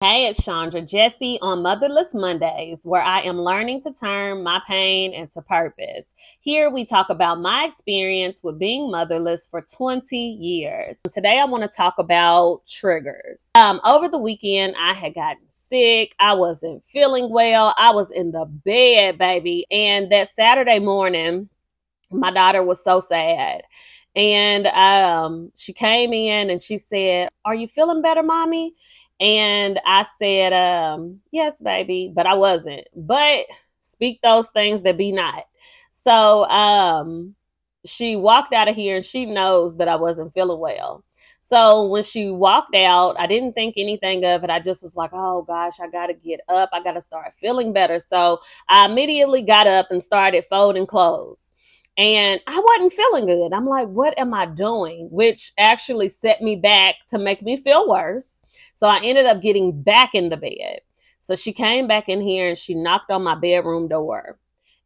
Hey, it's Chandra Jesse on Motherless Mondays, where I am learning to turn my pain into purpose. Here we talk about my experience with being motherless for 20 years. Today I want to talk about triggers. Over the weekend, I had gotten sick. I wasn't feeling well. I was in the bed, baby. And that Saturday morning, my daughter was so sad. And she came in and she said, "Are you feeling better, mommy?" And I said, "Yes, baby," but I wasn't. But speak those things that be not. So she walked out of here and she knows that I wasn't feeling well. So when she walked out, I didn't think anything of it. I just was like, oh gosh, I got to get up. I got to start feeling better. So I immediately got up and started folding clothes. And I wasn't feeling good. I'm like, what am I doing? Which actually set me back to make me feel worse. So I ended up getting back in the bed. So she came back in here and she knocked on my bedroom door.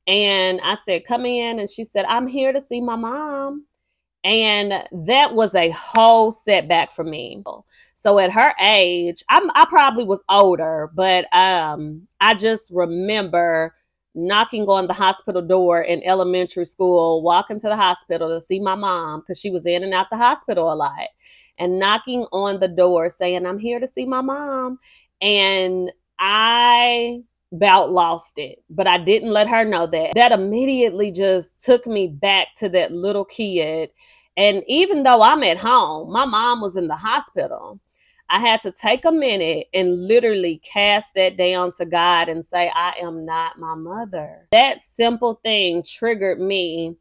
And I said, "Come in." And she said, "I'm here to see my mom." And that was a whole setback for me. So at her age, I probably was older, but I just remember knocking on the hospital door in elementary school, walking to the hospital to see my mom because she was in and out the hospital a lot, and knocking on the door saying, "I'm here to see my mom." And I about lost it, but I didn't let her know that. That immediately just took me back to that little kid. And even though I'm at home, my mom was in the hospital. I had to take a minute and literally cast that down to God and say, I am not my mother. That simple thing triggered me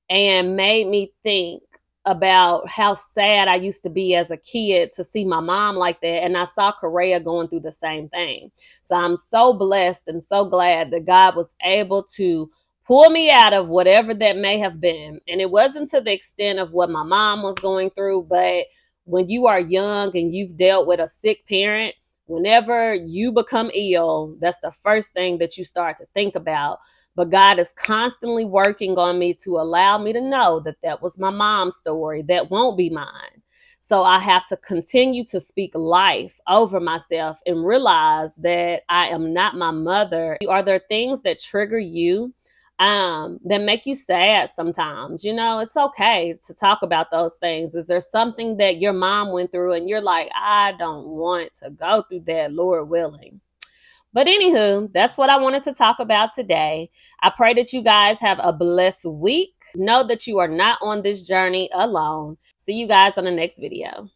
and made me think about how sad I used to be as a kid to see my mom like that. And I saw Correa going through the same thing. So I'm so blessed and so glad that God was able to pull me out of whatever that may have been. And it wasn't to the extent of what my mom was going through, but when you are young and you've dealt with a sick parent, whenever you become ill, that's the first thing that you start to think about. But God is constantly working on me to allow me to know that that was my mom's story. That won't be mine. So I have to continue to speak life over myself and realize that I am not my mother. Are there things that trigger you? That make you sad sometimes? You know, it's okay to talk about those things. Is there something that your mom went through and you're like, I don't want to go through that, Lord willing? But anywho, that's what I wanted to talk about today. I pray that you guys have a blessed week. Know that you are not on this journey alone. See you guys on the next video.